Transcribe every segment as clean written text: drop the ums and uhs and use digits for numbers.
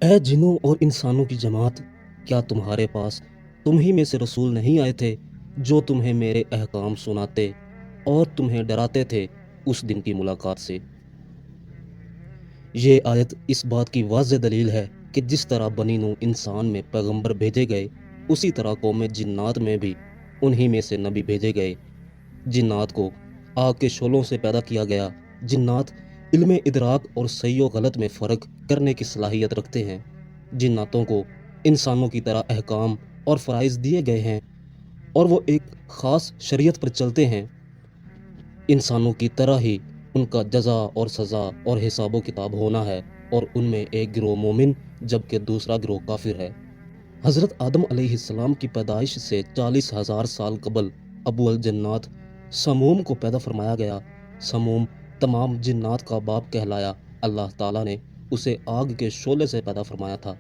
اے جنوں اور انسانوں کی جماعت، کیا تمہارے پاس تم ہی میں سے رسول نہیں آئے تھے جو تمہیں میرے احکام سناتے اور تمہیں ڈراتے تھے اس دن کی ملاقات سے؟ یہ آیت اس بات کی واضح دلیل ہے کہ جس طرح بنی نوح انسان میں پیغمبر بھیجے گئے، اسی طرح قوم جنات میں بھی انہی میں سے نبی بھیجے گئے۔ جنات کو آگ کے شعلوں سے پیدا کیا گیا۔ جنات علم ادراک اور صحیح و غلط میں فرق کرنے کی صلاحیت رکھتے ہیں۔ جناتوں کو انسانوں کی طرح احکام اور فرائض دیے گئے ہیں اور وہ ایک خاص شریعت پر چلتے ہیں۔ انسانوں کی طرح ہی ان کا جزا اور سزا اور حساب و کتاب ہونا ہے، اور ان میں ایک گروہ مومن جبکہ دوسرا گروہ کافر ہے۔ حضرت آدم علیہ السلام کی پیدائش سے 40,000 سال قبل ابو الجنات سموم کو پیدا فرمایا گیا۔ سموم تمام جنات کا باپ کہلایا۔ اللہ تعالیٰ نے اسے آگ کے شعلے سے پیدا فرمایا تھا۔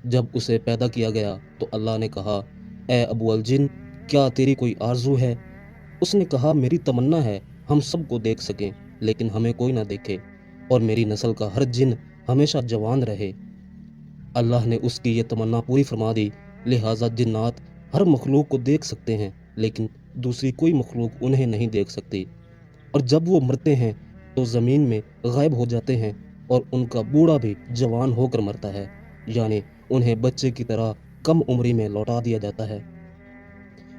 جب اسے پیدا کیا گیا تو اللہ نے کہا، اے ابو الجن، کیا تیری کوئی آرزو ہے؟ اس نے کہا، میری تمنا ہے ہم سب کو دیکھ سکیں لیکن ہمیں کوئی نہ دیکھے، اور میری نسل کا ہر جن ہمیشہ جوان رہے۔ اللہ نے اس کی یہ تمنا پوری فرما دی، لہٰذا جنات ہر مخلوق کو دیکھ سکتے ہیں لیکن دوسری کوئی مخلوق انہیں نہیں دیکھ سکتی، اور جب وہ مرتے ہیں تو زمین میں غائب ہو جاتے ہیں، اور ان کا بوڑھا بھی جوان ہو کر مرتا ہے، یعنی انہیں بچے کی طرح کم عمری میں لوٹا دیا جاتا ہے۔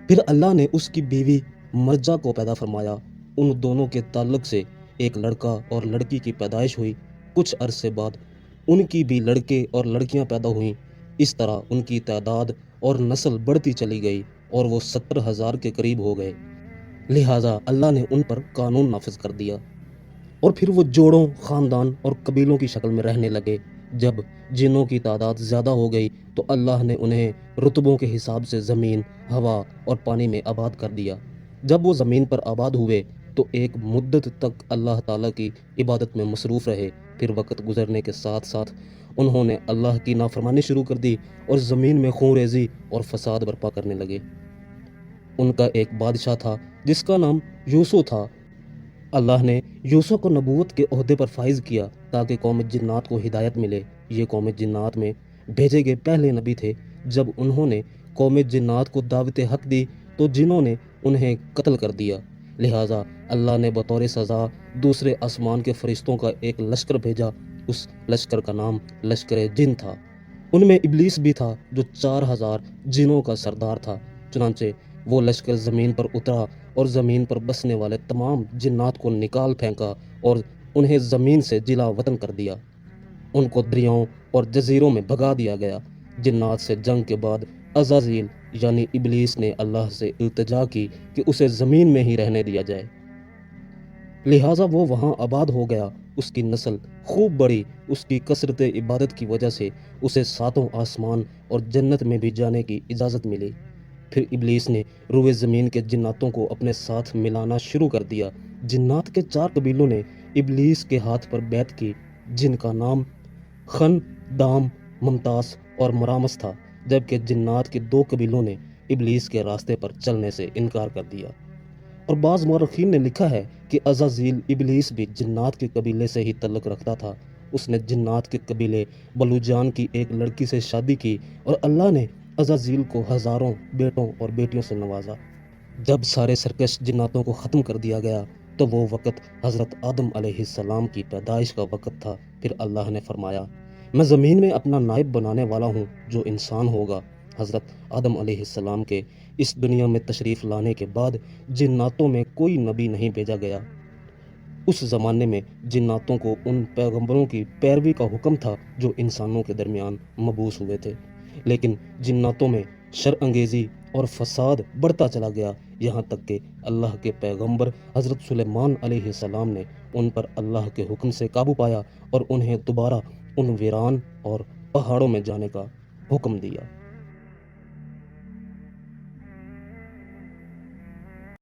پھر اللہ نے اس کی بیوی مرجا کو پیدا فرمایا۔ ان دونوں کے تعلق سے ایک لڑکا اور لڑکی کی پیدائش ہوئی۔ کچھ عرصے بعد ان کی بھی لڑکے اور لڑکیاں پیدا ہوئیں۔ اس طرح ان کی تعداد اور نسل بڑھتی چلی گئی اور وہ 70,000 کے قریب ہو گئے۔ لہٰذا اللہ نے ان پر قانون نافذ کر دیا، اور پھر وہ جوڑوں، خاندان اور قبیلوں کی شکل میں رہنے لگے۔ جب جنوں کی تعداد زیادہ ہو گئی تو اللہ نے انہیں رتبوں کے حساب سے زمین، ہوا اور پانی میں آباد کر دیا۔ جب وہ زمین پر آباد ہوئے تو ایک مدت تک اللہ تعالیٰ کی عبادت میں مصروف رہے۔ پھر وقت گزرنے کے ساتھ ساتھ انہوں نے اللہ کی نافرمانی شروع کر دی اور زمین میں خون ریزی اور فساد برپا کرنے لگے۔ ان کا ایک بادشاہ تھا جس کا نام یوسف تھا۔ اللہ نے یوسف کو نبوت کے عہدے پر فائز کیا تاکہ قوم جنات کو ہدایت ملے۔ یہ قوم جنات میں بھیجے گئے پہلے نبی تھے۔ جب انہوں نے قوم جنات کو دعوت حق دی تو جنوں نے انہیں قتل کر دیا۔ لہٰذا اللہ نے بطور سزا دوسرے آسمان کے فرشتوں کا ایک لشکر بھیجا۔ اس لشکر کا نام لشکر جن تھا۔ ان میں ابلیس بھی تھا جو 4,000 جنوں کا سردار تھا۔ چنانچہ وہ لشکر زمین پر اترا اور زمین پر بسنے والے تمام جنات کو نکال پھینکا اور انہیں زمین سے جلا وطن کر دیا۔ ان کو دریاؤں اور جزیروں میں بھگا دیا گیا۔ جنات سے جنگ کے بعد عزازیل یعنی ابلیس نے اللہ سے التجا کی کہ اسے زمین میں ہی رہنے دیا جائے، لہٰذا وہ وہاں آباد ہو گیا۔ اس کی نسل خوب بڑھی۔ اس کی کثرت عبادت کی وجہ سے اسے 7 آسمان اور جنت میں بھی جانے کی اجازت ملی۔ پھر ابلیس نے روئے زمین کے جناتوں کو اپنے ساتھ ملانا شروع کر دیا۔ جنات کے 4 قبیلوں نے ابلیس کے ہاتھ پر بیعت کی، جن کا نام خن، دام، ممتاز اور مرامس تھا، جبکہ جنات کے 2 قبیلوں نے ابلیس کے راستے پر چلنے سے انکار کر دیا۔ اور بعض مورخین نے لکھا ہے کہ عزازیل ابلیس بھی جنات کے قبیلے سے ہی تعلق رکھتا تھا۔ اس نے جنات کے قبیلے بلوجان کی ایک لڑکی سے شادی کی اور اللہ نے عزازیل کو ہزاروں بیٹوں اور بیٹیوں سے نوازا۔ جب سارے سرکش جناتوں کو ختم کر دیا گیا تو وہ وقت حضرت آدم علیہ السلام کی پیدائش کا وقت تھا۔ پھر اللہ نے فرمایا، میں زمین میں اپنا نائب بنانے والا ہوں جو انسان ہوگا۔ حضرت آدم علیہ السلام کے اس دنیا میں تشریف لانے کے بعد جناتوں میں کوئی نبی نہیں بھیجا گیا۔ اس زمانے میں جناتوں کو ان پیغمبروں کی پیروی کا حکم تھا جو انسانوں کے درمیان مبعوث ہوئے تھے، لیکن جناتوں میں شر انگیزی اور فساد بڑھتا چلا گیا، یہاں تک کہ اللہ کے پیغمبر حضرت سلیمان علیہ السلام نے ان پر اللہ کے حکم سے قابو پایا اور انہیں دوبارہ ان ویران اور پہاڑوں میں جانے کا حکم دیا۔